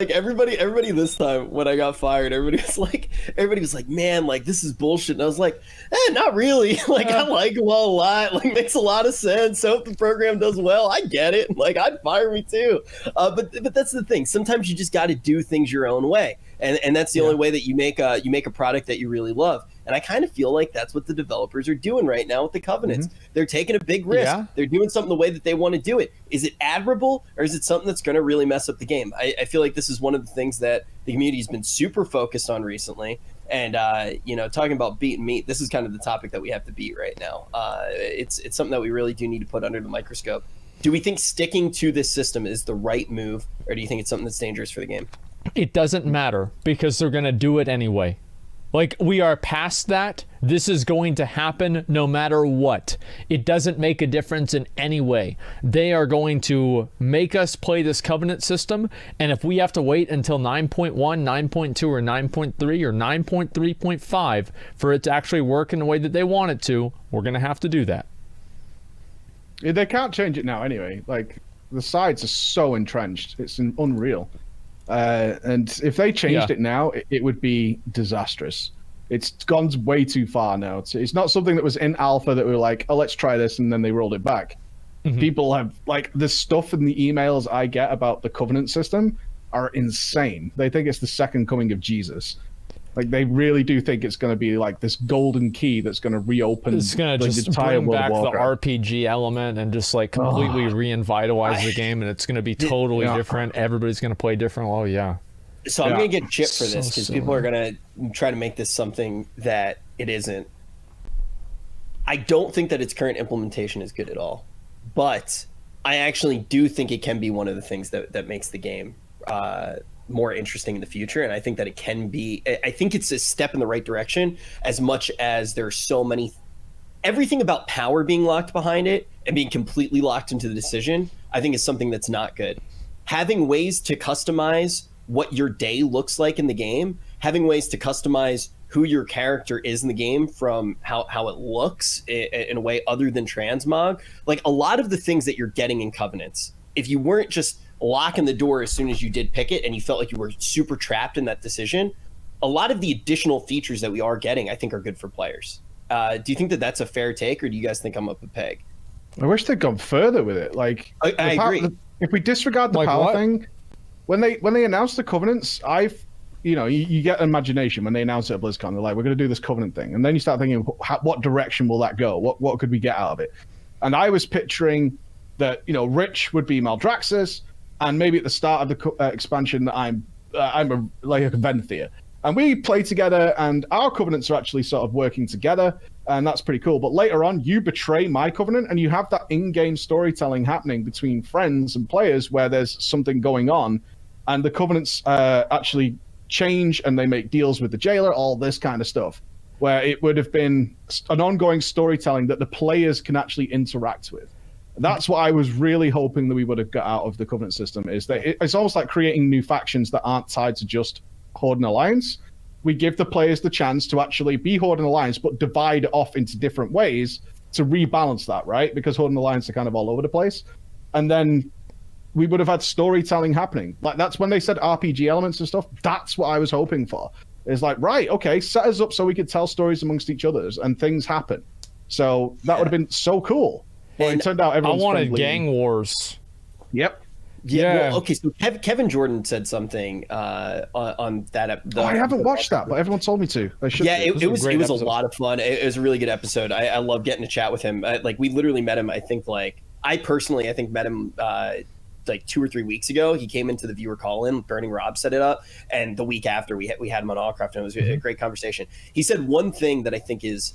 Like everybody this time when I got fired, everybody was like, man, like this is bullshit. And I was like, not really. Like I like WoW a lot. Like makes a lot of sense. So if the program does well, I get it. Like I'd fire me too. But that's the thing. Sometimes you just got to do things your own way, and that's the only way that you make a product that you really love. And I kind of feel like that's what the developers are doing right now with the Covenants. They're taking a big risk. They're doing something the way that they want to do it. Is it admirable, or is it something that's going to really mess up the game? I feel like this is one of the things that the community has been super focused on recently. And, talking about beat and meat, this is kind of the topic that we have to beat right now. It's something that we really do need to put under the microscope. Do we think sticking to this system is the right move, or do you think it's something that's dangerous for the game? It doesn't matter, because they're going to do it anyway. Like, we are past that. This is going to happen no matter what. It doesn't make a difference in any way. They are going to make us play this Covenant system, and if we have to wait until 9.1, 9.2, or 9.3, or 9.3.5 for it to actually work in the way that they want it to, we're going to have to do that. They can't change it now anyway. Like, the sides are so entrenched. It's unreal. And if they changed it now, it would be disastrous. It's gone way too far now. It's not something that was in alpha that we were like, oh, let's try this, and then they rolled it back. People have, like, the stuff in the emails I get about the Covenant system are insane. They think it's the second coming of Jesus. Like, they really do think it's going to be like this golden key that's going to reopen. It's going to just bring back the RPG element and just like completely reinvitalize the game, and it's going to be totally different. Everybody's going to play different. Oh yeah. So I'm going to get chipped for this because people are going to try to make this something that it isn't. I don't think that its current implementation is good at all, but I actually do think it can be one of the things that makes the game more interesting in the future. And I think that it can be, I think it's a step in the right direction, as much as there's so many, everything about power being locked behind it and being completely locked into the decision, I think is something that's not good. Having ways to customize what your day looks like in the game, having ways to customize who your character is in the game from how it looks in a way other than transmog, like a lot of the things that you're getting in Covenants, if you weren't just locking the door as soon as you did pick it and you felt like you were super trapped in that decision, a lot of the additional features that we are getting, I think, are good for players. Do you think that that's a fair take, or do you guys think I'm up a peg? I wish they'd gone further with it. Like, I agree. If we disregard the power thing, when they announced the Covenants, you get imagination when they announce it at BlizzCon. They're like, we're going to do this Covenant thing, and then you start thinking, what direction will that go? What could we get out of it? And I was picturing that Rich would be Maldraxxus, and maybe at the start of the expansion that I'm like a Venthyr, and we play together, and our Covenants are actually sort of working together, and that's pretty cool. But later on, you betray my Covenant, and you have that in-game storytelling happening between friends and players where there's something going on, and the Covenants actually change, and they make deals with the jailer, all this kind of stuff, where it would have been an ongoing storytelling that the players can actually interact with. That's what I was really hoping that we would have got out of the Covenant system, is that it's almost like creating new factions that aren't tied to just Horde and Alliance. We give the players the chance to actually be Horde and Alliance, but divide it off into different ways to rebalance that, right? Because Horde and Alliance are kind of all over the place. And then we would have had storytelling happening. Like, that's when they said RPG elements and stuff. That's what I was hoping for. It's like, right, okay, set us up so we could tell stories amongst each other and things happen. So that would have been so cool. Well, it turned out everyone's I wanted friendly. Gang Wars. Yep. Yeah. Well, okay, so Kevin Jordan said something on that. I haven't watched that, but everyone told me to. I should. Yeah, it was a lot of fun. It was a really good episode. I love getting to chat with him. Like, we literally met him. I think met him like 2 or 3 weeks ago. He came into the viewer call-in. Burning Rob set it up, and the week after we had him on ALLCRAFT, and it was a great conversation. He said one thing that I think is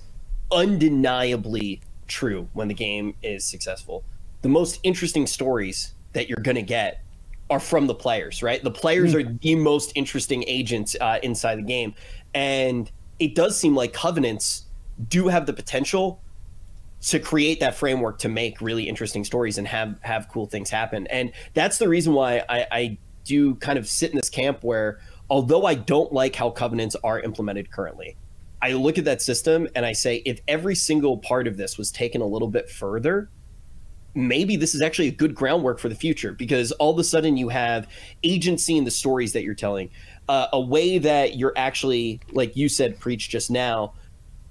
undeniably true when the game is successful. The most interesting stories that you're going to get are from the players, right? The players are the most interesting agents inside the game. And it does seem like Covenants do have the potential to create that framework to make really interesting stories and have cool things happen. And that's the reason why I do kind of sit in this camp where, although I don't like how Covenants are implemented currently, I look at that system and I say, if every single part of this was taken a little bit further, maybe this is actually a good groundwork for the future, because all of a sudden you have agency in the stories that you're telling, a way that you're actually, like you said, Preach just now,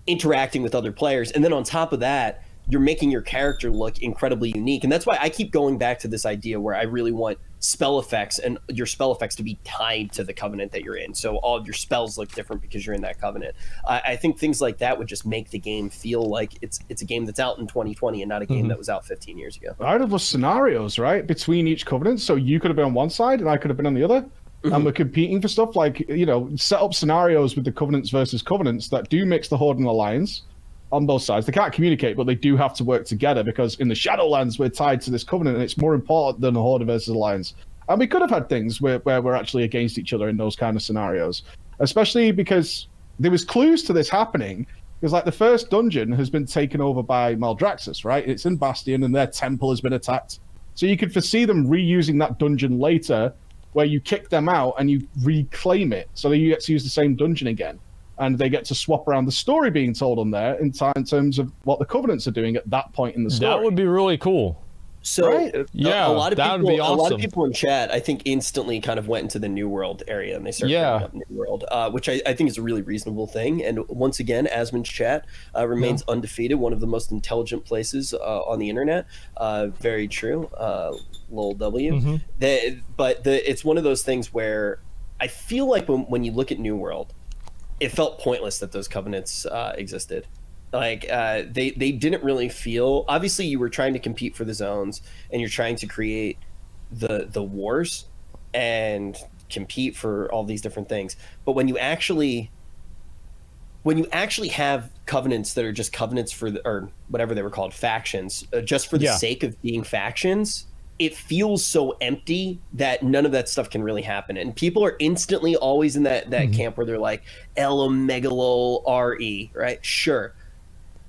interacting with other players. And then on top of that, you're making your character look incredibly unique. And that's why I keep going back to this idea where I really want spell effects and your spell effects to be tied to the covenant that you're in. So all of your spells look different because you're in that covenant. I think things like that would just make the game feel like it's a game that's out in 2020 and not a game that was out 15 years ago. I'd have those scenarios, right, between each covenant. So you could have been on one side and I could have been on the other. And we're competing for stuff, like, you know, set up scenarios with the covenants versus covenants that do mix the Horde and Alliance on both sides. They can't communicate, but they do have to work together, because in the Shadowlands we're tied to this covenant and it's more important than the Horde versus Alliance. And we could have had things where we're actually against each other in those kind of scenarios, especially because there was clues to this happening. Because, like, the first dungeon has been taken over by Maldraxxus, right? It's in Bastion and their temple has been attacked. So you could foresee them reusing that dungeon later, where you kick them out and you reclaim it, so that you get to use the same dungeon again, and they get to swap around the story being told on there in terms of what the covenants are doing at that point in the story. That would be really cool. So right? Yeah, a lot of that people, would be awesome. A lot of people in chat, I think, instantly kind of went into the New World area and they started bringing up New World, which I think is a really reasonable thing. And once again, Asmon's chat remains undefeated, one of the most intelligent places on the internet. Very true. Lol W. It's one of those things where I feel like when you look at New World, it felt pointless that those covenants existed. Like they didn't really feel, obviously you were trying to compete for the zones and you're trying to create the wars and compete for all these different things, but when you actually have covenants that are just covenants for or whatever they were called, factions, just for the sake of being factions, it feels so empty that none of that stuff can really happen. And people are instantly always in that camp where they're like L-Megalol RE, right? Sure.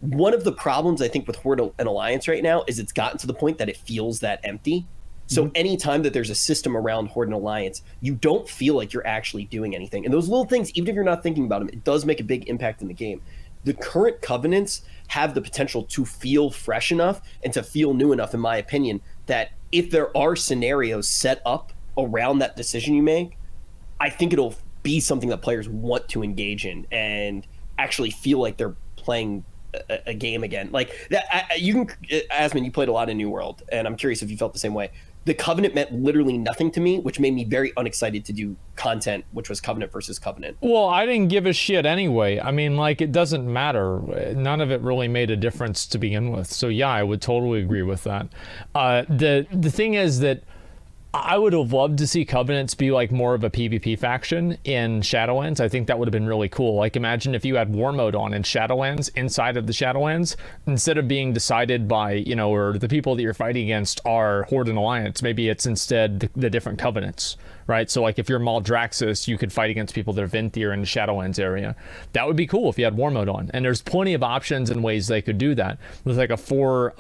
One of the problems I think with Horde and Alliance right now is it's gotten to the point that it feels that empty. So anytime that there's a system around Horde and Alliance, you don't feel like you're actually doing anything. And those little things, even if you're not thinking about them, it does make a big impact in the game. The current covenants have the potential to feel fresh enough and to feel new enough, in my opinion, that if there are scenarios set up around that decision you make, I think it'll be something that players want to engage in and actually feel like they're playing a game again. Like that, you can, Asmon, you played a lot in New World, and I'm curious if you felt the same way. The Covenant meant literally nothing to me, which made me very unexcited to do content, which was Covenant versus Covenant. Well, I didn't give a shit anyway. I mean, like, it doesn't matter. None of it really made a difference to begin with. So yeah, I would totally agree with that. The thing is that I would have loved to see Covenants be like more of a PvP faction in Shadowlands. I think that would have been really cool. Like, imagine if you had War Mode on in Shadowlands, inside of the Shadowlands, instead of being decided by, you know, or the people that you're fighting against are Horde and Alliance, maybe it's instead the different Covenants, right? So like if you're Maldraxxus, you could fight against people that are Venthyr in the Shadowlands area. That would be cool if you had War Mode on. And there's plenty of options and ways they could do that. With like a four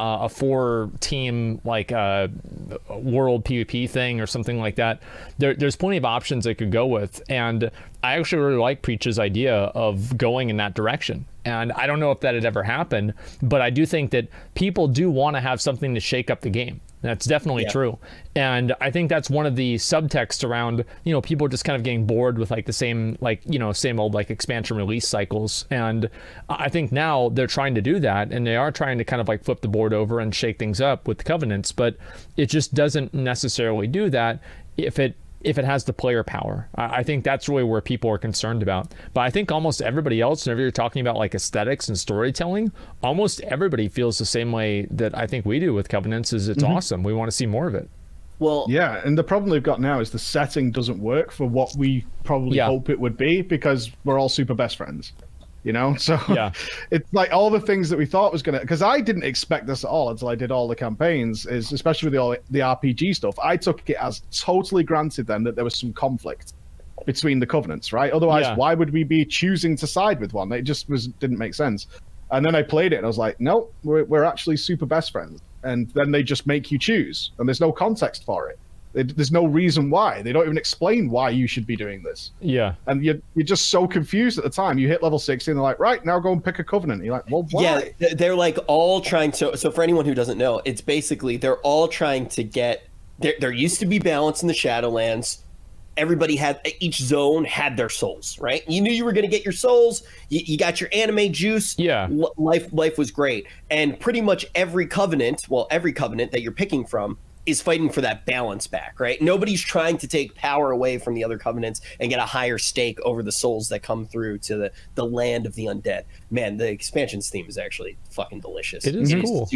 team like world PvP thing or something like that. There's plenty of options they could go with, and I actually really like Preach's idea of going in that direction. And I don't know if that had ever happened, but I do think that people do want to have something to shake up the game. That's definitely true. And I think that's one of the subtexts around, you know, people are just kind of getting bored with like the same, like, you know, same old like expansion release cycles. And I think now they're trying to do that, and they are trying to kind of like flip the board over and shake things up with the Covenants, but it just doesn't necessarily do that if it has the player power. I think that's really where people are concerned about. But I think almost everybody else, whenever you're talking about like aesthetics and storytelling, almost everybody feels the same way that I think we do with Covenants, is it's awesome. We want to see more of it. Well, yeah, and the problem they've got now is the setting doesn't work for what we probably hope it would be, because we're all super best friends. You know, so it's like all the things that we thought was gonna, because I didn't expect this at all until I did all the campaigns, is especially with the RPG stuff, I took it as totally granted then that there was some conflict between the Covenants, right? Otherwise, why would we be choosing to side with one? It just didn't make sense. And then I played it and I was like, no, we're actually super best friends. And then they just make you choose, and there's no context for it. There's no reason why. They don't even explain why you should be doing this. Yeah. And you're just so confused at the time. You hit level 60 and they're like, right, now go and pick a covenant. And you're like, well, why? Yeah, they're like all trying to. So for anyone who doesn't know, it's basically they're all trying to get. There used to be balance in the Shadowlands. Everybody had, each zone had their souls, right? You knew you were going to get your souls. You got your anime juice. Yeah. Life was great. And pretty much every covenant that you're picking from is fighting for that balance back, right? Nobody's trying to take power away from the other covenants and get a higher stake over the souls that come through to the land of the undead. Man, the expansions theme is actually fucking delicious. It is cool.